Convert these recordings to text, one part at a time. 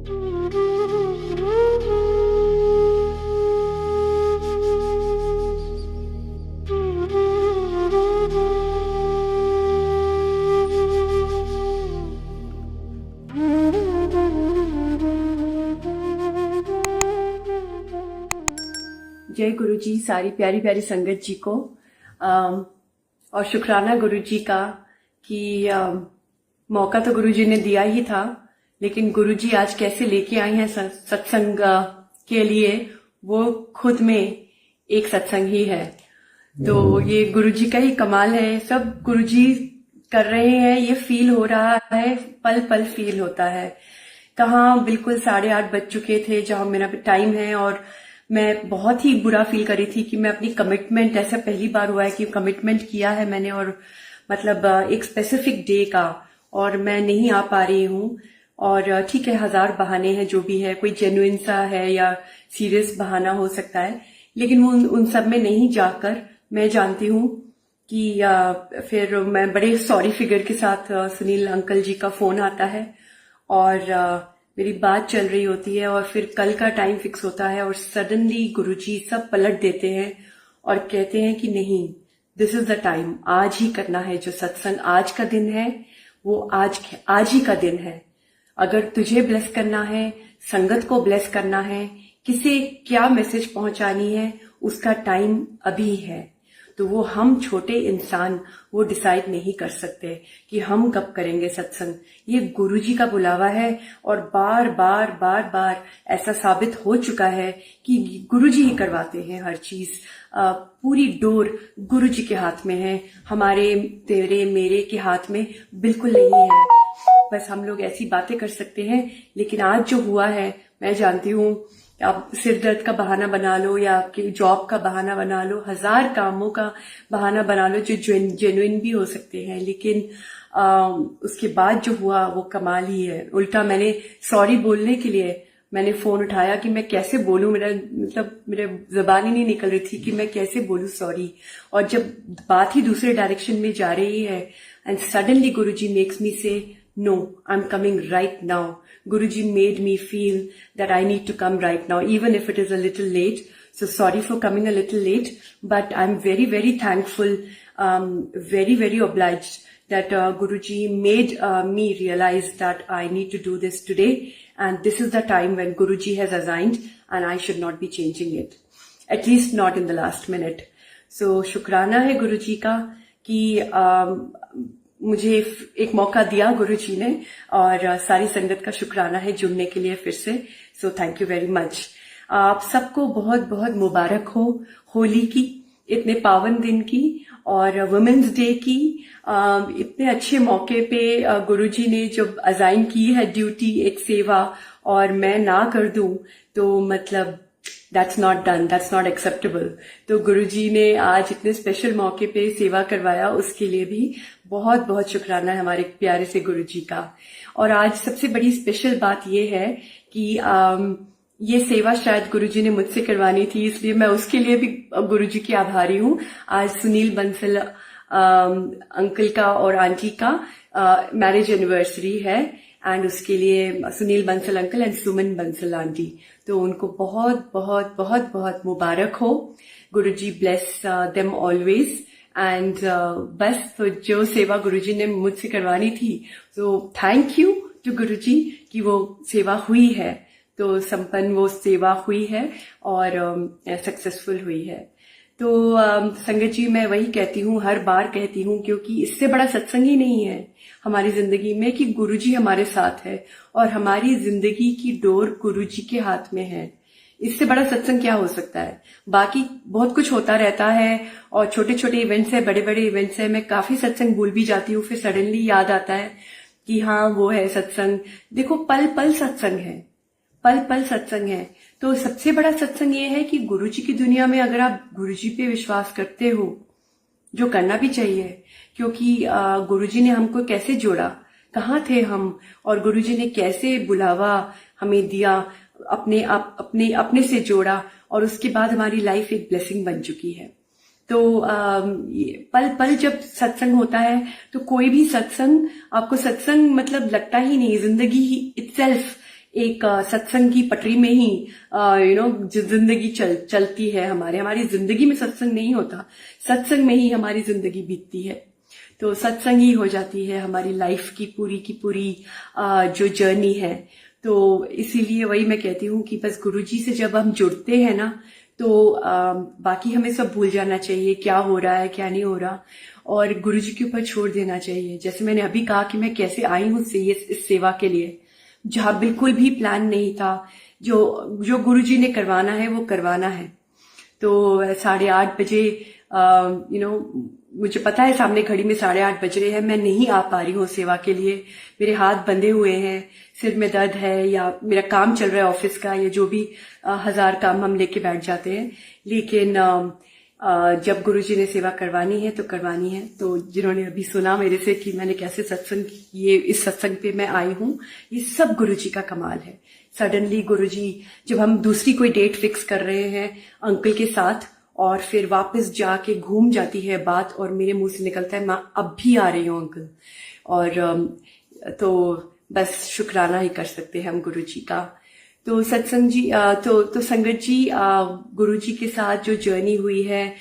जय गुरु जी, सारी प्यारी प्यारी संगत जी को और शुक्राना गुरु जी का कि मौका तो गुरु जी ने दिया ही था, लेकिन गुरु जी आज कैसे लेके आई हैं सत्संग के लिए, वो खुद में एक सत्संग ही है। तो ये गुरु जी का ही कमाल है। सब गुरु जी कर रहे हैं, ये फील हो रहा है, पल पल फील होता है। कहाँ बिल्कुल 8:30 बज चुके थे जहां मेरा टाइम है, और मैं बहुत ही बुरा फील कर रही थी कि मैं अपनी कमिटमेंट, ऐसा पहली बार हुआ है कि कमिटमेंट किया है मैंने, और मतलब एक स्पेसिफिक डे का, और मैं नहीं आ पा रही हूँ। और ठीक है, 1000 बहाने हैं, जो भी है, कोई जेन्युइन सा है या सीरियस बहाना हो सकता है, लेकिन वो उन सब में नहीं जाकर मैं जानती हूँ कि फिर मैं बड़े सॉरी फिगर के साथ सुनील अंकल जी का फोन आता है और मेरी बात चल रही होती है, और फिर कल का टाइम फिक्स होता है, और सडनली गुरुजी सब पलट देते हैं और कहते हैं कि नहीं, दिस इज द टाइम, आज ही करना है। जो सत्संग आज का दिन है वो आज ही का दिन है। अगर तुझे ब्लेस करना है, संगत को ब्लेस करना है, किसे क्या मैसेज पहुंचानी है, उसका टाइम अभी है। तो वो हम छोटे इंसान वो डिसाइड नहीं कर सकते कि हम कब करेंगे सत्संग। ये गुरुजी का बुलावा है, और बार बार बार बार ऐसा साबित हो चुका है कि गुरुजी ही करवाते हैं हर चीज। पूरी डोर गुरुजी के हाथ में है, हमारे तेरे मेरे के हाथ में बिल्कुल नहीं है। बस हम लोग ऐसी बातें कर सकते हैं, लेकिन आज जो हुआ है, मैं जानती हूँ आप सिर दर्द का बहाना बना लो या आपकी जॉब का बहाना बना लो, 1000 कामों का बहाना बना लो जो जेन्युइन भी हो सकते हैं, लेकिन उसके बाद जो हुआ वो कमाल ही है। उल्टा मैंने सॉरी बोलने के लिए मैंने फोन उठाया कि मैं कैसे बोलूं, मेरे जबान ही नहीं निकल रही थी कि मैं कैसे बोलूं सॉरी। और जब बात ही दूसरे डायरेक्शन में जा रही है, and suddenly Guruji makes me से no, I'm coming right now. Guruji made me feel that I need to come right now, even if it is a little late. So sorry for coming a little late, but I'm very, very thankful, very, very obliged that Guruji made me realize that I need to do this today. And this is the time when Guruji has assigned, and I should not be changing it. At least not in the last minute. So शुक्राना है गुरुजी का कि मुझे एक मौका दिया गुरुजी ने, और सारी संगत का शुक्राना है जुड़ने के लिए फिर से। So thank you very much. आप सबको बहुत बहुत मुबारक हो होली की, इतने पावन दिन की, और वुमेन्स डे की। इतने अच्छे मौके पे गुरुजी ने जब अजाइन की है ड्यूटी, एक सेवा, और मैं ना कर दूं तो मतलब That's not done, that's not acceptable. तो गुरुजी ने आज इतने स्पेशल मौके पे सेवा करवाया, उसके लिए भी बहुत बहुत शुक्राना है हमारे प्यारे से गुरुजी का। और आज सबसे बड़ी स्पेशल बात ये है कि ये सेवा शायद गुरुजी ने मुझसे करवानी थी, इसलिए मैं उसके लिए भी गुरुजी की आभारी हूँ। आज सुनील बंसल अंकल का और आंटी का मैरिज एनिवर्सरी है, एंड उसके लिए Sunil Bansal uncle and Suman Bansal aunty, तो उनको बहुत बहुत बहुत बहुत मुबारक हो। गुरुजी ब्लेस देम ऑलवेज। एंड बस तो जो सेवा गुरुजी ने मुझसे करवानी थी, तो थैंक यू टू गुरुजी कि वो सेवा हुई है, तो संपन्न वो सेवा हुई है और सक्सेसफुल हुई है। तो संगत जी, मैं वही कहती हूँ, हर बार कहती हूँ, क्योंकि इससे बड़ा सत्संग ही नहीं है हमारी जिंदगी में कि गुरुजी हमारे साथ है और हमारी जिंदगी की डोर गुरुजी के हाथ में है। इससे बड़ा सत्संग क्या हो सकता है। बाकी बहुत कुछ होता रहता है, और छोटे छोटे इवेंट्स है, बड़े बड़े इवेंट्स है, मैं काफी सत्संग भूल भी जाती हूँ, फिर सडनली याद आता है कि हाँ वो है सत्संग। देखो, पल पल सत्संग है, पल पल सत्संग है। तो सबसे बड़ा सत्संग ये है कि गुरुजी की दुनिया में अगर आप गुरुजी पे विश्वास करते हो, जो करना भी चाहिए, क्योंकि गुरुजी ने हमको कैसे जोड़ा, कहाँ थे हम, और गुरुजी ने कैसे बुलावा हमें दिया, अपने से जोड़ा, और उसके बाद हमारी लाइफ एक ब्लेसिंग बन चुकी है। तो पल पल जब सत्संग होता है, तो कोई भी सत्संग आपको सत्संग मतलब लगता ही नहीं, जिंदगी ही इटसेल्फ एक सत्संग की पटरी में ही जिंदगी चलती है। हमारी जिंदगी में सत्संग नहीं होता, सत्संग में ही हमारी जिंदगी बीतती है। तो सत्संग ही हो जाती है हमारी लाइफ की पूरी जो जर्नी है। तो इसीलिए वही मैं कहती हूँ कि बस गुरुजी से जब हम जुड़ते हैं ना, तो बाकी हमें सब भूल जाना चाहिए, क्या हो रहा है क्या नहीं हो रहा, और गुरुजी के ऊपर छोड़ देना चाहिए। जैसे मैंने अभी कहा कि मैं कैसे आई हूँ इस सेवा के लिए, जहाँ बिल्कुल भी प्लान नहीं था। जो गुरुजी ने करवाना है वो करवाना है। तो 8:30 बजे मुझे पता है सामने घड़ी में 8:30 बज रहे हैं, मैं नहीं आ पा रही हूँ सेवा के लिए। मेरे हाथ बंधे हुए हैं, सिर में दर्द है, या मेरा काम चल रहा है ऑफिस का, या जो भी 1000 काम हम लेके बैठ जाते हैं। लेकिन जब गुरुजी ने सेवा करवानी है तो करवानी है। तो जिन्होंने अभी सुना मेरे से कि मैंने कैसे इस सत्संग पे मैं आई हूँ, ये सब गुरुजी का कमाल है। सडनली गुरुजी, जब हम दूसरी कोई डेट फिक्स कर रहे हैं अंकल के साथ, और फिर वापस जाके घूम जाती है बात, और मेरे मुंह से निकलता है मैं अब भी आ रही हूँ अंकल। और तो बस शुक्राना ही कर सकते हैं हम गुरुजी का। तो सत्संग जी, तो संगत जी, गुरुजी के साथ जो जर्नी हुई है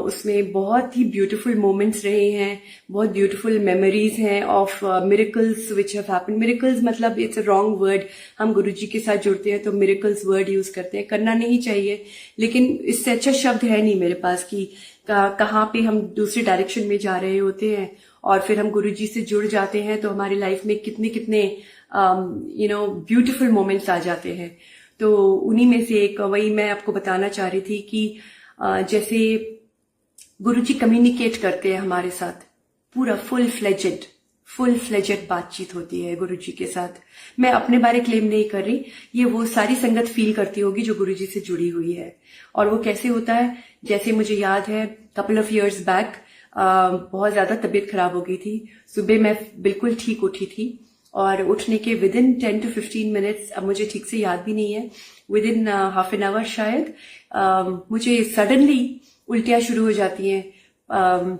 उसमें बहुत ही ब्यूटीफुल मोमेंट्स रहे हैं, बहुत ब्यूटीफुल मेमोरीज हैं of miracles which have happened. Miracles मतलब इट्स अ रॉन्ग वर्ड, हम गुरुजी के साथ जुड़ते हैं तो मिरेकल्स वर्ड यूज करते हैं, करना नहीं चाहिए, लेकिन इससे अच्छा शब्द है नहीं मेरे पास कि कहाँ पे हम दूसरी डायरेक्शन में जा रहे होते हैं और फिर हम गुरुजी से जुड़ जाते हैं तो हमारी लाइफ में कितने कितने ब्यूटीफुल मोमेंट्स आ जाते हैं। तो उन्हीं में से एक वही मैं आपको बताना चाह रही थी कि जैसे गुरुजी कम्युनिकेट करते हैं हमारे साथ, पूरा फुल फ्लेजेड बातचीत होती है गुरुजी के साथ। मैं अपने बारे क्लेम नहीं कर रही, ये वो सारी संगत फील करती होगी जो गुरुजी से जुड़ी हुई है। और वो कैसे होता है, जैसे मुझे याद है कपल ऑफ इयर्स बैक बहुत ज्यादा तबीयत खराब हो गई थी। सुबह मैं बिल्कुल ठीक उठी थी और उठने के विद इन 10 to 15 मिनट्स, अब मुझे ठीक से याद भी नहीं है, with in half an hour शायद, मुझे सडनली उल्टियां शुरू हो जाती हैं।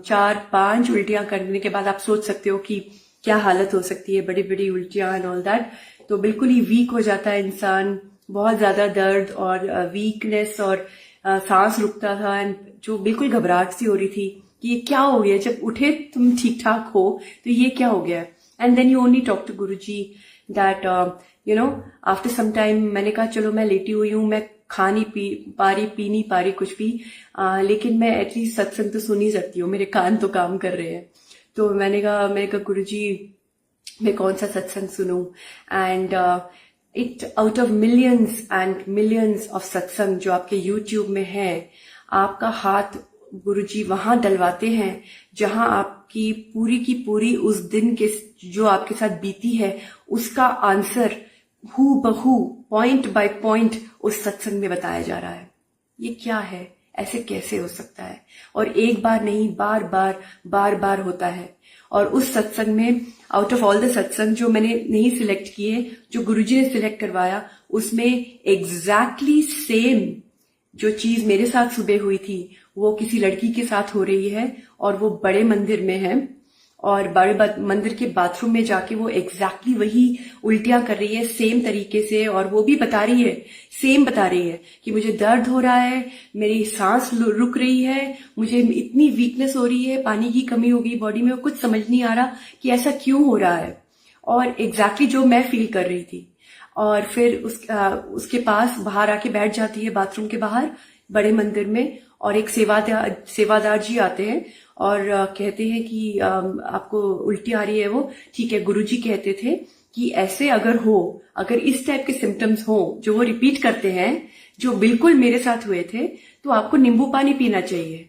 4-5 उल्टियां करने के बाद आप सोच सकते हो कि क्या हालत हो सकती है, बड़ी बड़ी उल्टियां एंड ऑल दैट। तो बिल्कुल ही वीक हो जाता है इंसान, बहुत ज्यादा दर्द और वीकनेस और सांस रुकता था, एंड जो बिल्कुल घबराहट सी हो रही थी कि ये क्या हो गया, जब उठे तुम ठीक ठाक हो तो ये क्या हो गया। And then you only talk to Guruji that after some time मैंने कहा चलो मैं लेटी हुई हूँ, मैं खा नहीं पी नहीं पा रही कुछ भी, लेकिन मैं एटलीस्ट सत्संग तो सुन ही सकती हूँ, मेरे कान तो काम कर रहे हैं। तो मैंने कहा गुरुजी मैं कौन सा सत्संग सुनूं। And it out of millions and millions of सत्संग जो आपके यूट्यूब में है, आपका हाथ गुरुजी वहां डलवाते हैं जहां आपकी पूरी उस दिन के जो आपके साथ बीती है उसका आंसर हू बहू पॉइंट बाय पॉइंट उस सत्संग में बताया जा रहा है। ये क्या है, ऐसे कैसे हो सकता है? और एक बार नहीं, बार बार होता है। और उस सत्संग में, आउट ऑफ ऑल द सत्संग जो मैंने नहीं सिलेक्ट किए, जो गुरुजी ने सिलेक्ट करवाया, उसमें एग्जैक्टली सेम जो चीज मेरे साथ सुबह हुई थी वो किसी लड़की के साथ हो रही है, और वो बड़े मंदिर में है, और बड़े मंदिर के बाथरूम में जाके वो एग्जैक्टली वही उल्टियां कर रही है सेम तरीके से, और वो भी बता रही है कि मुझे दर्द हो रहा है, मेरी सांस रुक रही है, मुझे इतनी वीकनेस हो रही है, पानी की कमी हो गई बॉडी में, कुछ समझ नहीं आ रहा कि ऐसा क्यों हो रहा है, और एग्जैक्टली जो मैं फील कर रही थी। और फिर उसके पास बाहर आके बैठ जाती है, बाथरूम के बाहर बड़े मंदिर में, और एक सेवादार जी आते हैं और कहते हैं कि आपको उल्टी आ रही है। वो ठीक है, गुरुजी कहते थे कि ऐसे अगर इस टाइप के सिम्टम्स हो जो वो रिपीट करते हैं, जो बिल्कुल मेरे साथ हुए थे, तो आपको नींबू पानी पीना चाहिए।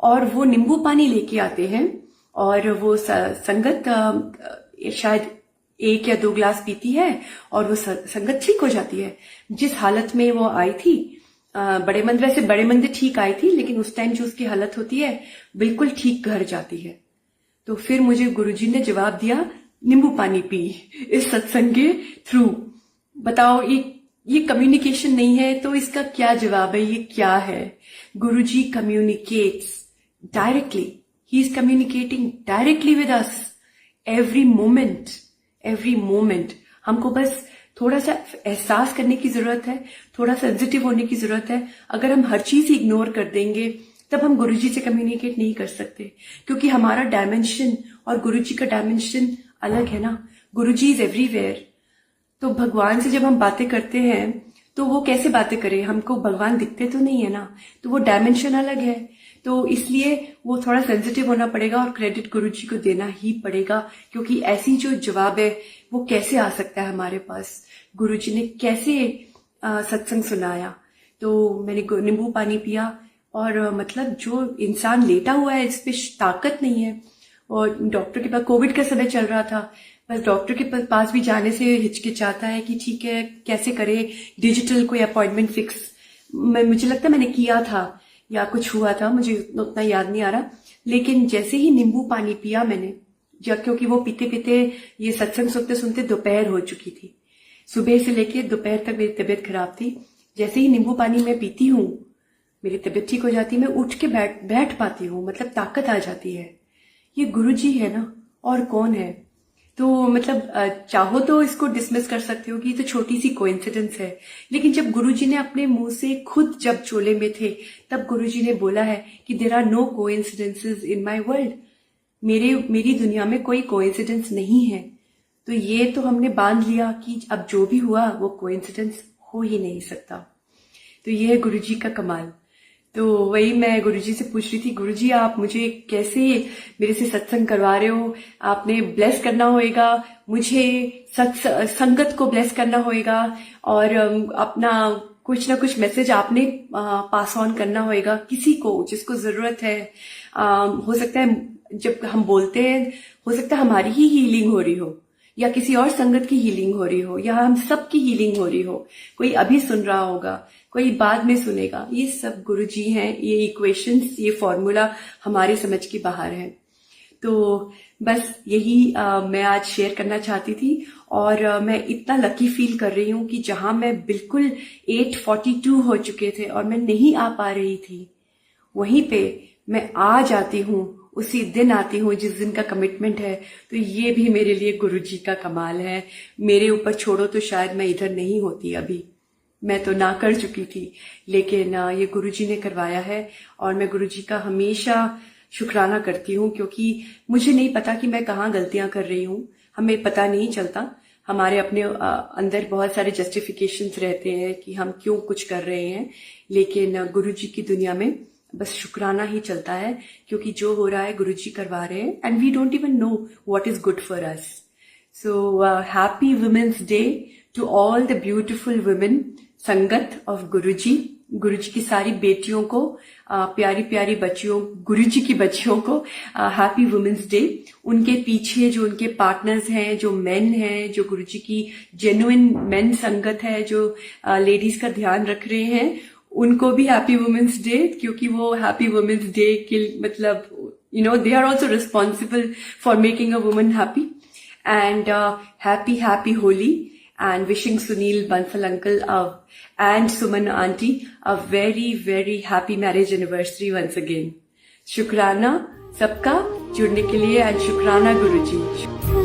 और वो नींबू पानी लेके आते हैं, और वो संगत शायद 1 या 2 ग्लास पीती है और वो संगत ठीक हो जाती है। जिस हालत में वो आई थी बड़े मंदिर ठीक आई थी, लेकिन उस टाइम जो उसकी हालत होती है बिल्कुल ठीक घर जाती है। तो फिर मुझे गुरुजी ने जवाब दिया, नींबू पानी पी इस सत्संग के थ्रू। बताओ, ये कम्युनिकेशन नहीं है तो इसका क्या जवाब है? ये क्या है? Guruji communicates directly, he is communicating directly with us every moment. हमको बस थोड़ा सा एहसास करने की जरूरत है, थोड़ा सेंसिटिव होने की जरूरत है। अगर हम हर चीज इग्नोर कर देंगे तब हम गुरुजी से कम्युनिकेट नहीं कर सकते, क्योंकि हमारा डायमेंशन और गुरुजी का डायमेंशन अलग है ना। गुरुजी इज एवरीवेयर। तो भगवान से जब हम बातें करते हैं तो वो कैसे बातें करें, हमको भगवान दिखते तो नहीं है ना, तो वो डायमेंशन अलग है। तो इसलिए वो थोड़ा सेंसिटिव होना पड़ेगा और क्रेडिट गुरुजी को देना ही पड़ेगा, क्योंकि ऐसी जो जवाब है वो कैसे आ सकता है हमारे पास। गुरुजी ने कैसे सत्संग सुनाया। तो मैंने नींबू पानी पिया और मतलब जो इंसान लेटा हुआ है, इस पे ताकत नहीं है। और डॉक्टर के पास, कोविड का समय चल रहा था, बस डॉक्टर के पास भी जाने से हिचकिचाता है कि ठीक है कैसे करे, डिजिटल कोई अपॉइंटमेंट फिक्स। मुझे लगता है मैंने किया था या कुछ हुआ था, मुझे उतना याद नहीं आ रहा। लेकिन जैसे ही नींबू पानी पिया मैंने, क्योंकि वो पीते पीते ये सत्संग सुनते सुनते दोपहर हो चुकी थी, सुबह से लेके दोपहर तक मेरी तबीयत खराब थी। जैसे ही नींबू पानी मैं पीती हूँ मेरी तबीयत ठीक हो जाती है, मैं उठ के बैठ पाती हूँ, मतलब ताकत आ जाती है। ये गुरुजी है ना, और कौन है। तो मतलब चाहो तो इसको डिसमिस कर सकते हो कि ये तो छोटी सी कोइंसिडेंस है, लेकिन जब गुरुजी ने अपने मुंह से खुद जब चोले में थे तब गुरुजी ने बोला है कि there are no coincidences in my world. मेरी दुनिया में कोई कोइंसिडेंस नहीं है। तो ये तो हमने बांध लिया कि अब जो भी हुआ वो कोइंसिडेंस हो ही नहीं सकता। तो ये है गुरुजी का कमाल। तो वही मैं गुरुजी से पूछ रही थी, गुरुजी आप मुझे कैसे मेरे से सत्संग करवा रहे हो, आपने ब्लेस करना होएगा मुझे, संगत को ब्लेस करना होएगा, और अपना कुछ ना कुछ मैसेज आपने पास ऑन करना होएगा किसी को जिसको जरूरत है। हो सकता है जब हम बोलते हैं, हो सकता है हमारी ही हीलिंग हो रही हो, या किसी और संगत की हीलिंग हो रही हो, या हम सब की हीलिंग हो रही हो। कोई अभी सुन रहा होगा, कोई बाद में सुनेगा। ये सब गुरुजी हैं। ये इक्वेशंस, ये फॉर्मूला हमारे समझ के बाहर है। तो बस यही मैं आज शेयर करना चाहती थी। और मैं इतना लकी फील कर रही हूँ कि जहां मैं बिल्कुल 8:42 हो चुके थे और मैं नहीं आ पा रही थी, वहीं पे मैं आ जाती हूँ, उसी दिन आती हूँ जिस दिन का कमिटमेंट है। तो ये भी मेरे लिए गुरुजी का कमाल है। मेरे ऊपर छोड़ो तो शायद मैं इधर नहीं होती अभी, मैं तो ना कर चुकी थी, लेकिन ये गुरुजी ने करवाया है। और मैं गुरुजी का हमेशा शुक्राना करती हूँ, क्योंकि मुझे नहीं पता कि मैं कहाँ गलतियां कर रही हूँ। हमें पता नहीं चलता, हमारे अपने अंदर बहुत सारे जस्टिफिकेशंस रहते हैं कि हम क्यों कुछ कर रहे हैं। लेकिन गुरुजी की दुनिया में बस शुक्राना ही चलता है, क्योंकि जो हो रहा है गुरुजी करवा रहे हैं, and we don't even know what is good for us. So happy women's day to all the beautiful women sangat of Guruji. Guruji की सारी बेटियों को, प्यारी प्यारी बच्चियों, गुरुजी की बच्चियों को हैप्पी वुमेन्स डे। उनके पीछे जो उनके पार्टनर्स हैं, जो मेन हैं, जो गुरुजी की जेन्युइन मेन संगत है, जो लेडीज का ध्यान रख रहे हैं, उनको भी हैप्पी वुमेन्स डे, क्योंकि वो हैप्पी वुमेन्स डे के मतलब they are also responsible for making a woman happy. And happy Holi, and wishing Sunil Bansal uncle and Suman auntie a very very happy marriage anniversary once again. शुक्राना सबका जुड़ने के लिए, and शुक्राना गुरुजी।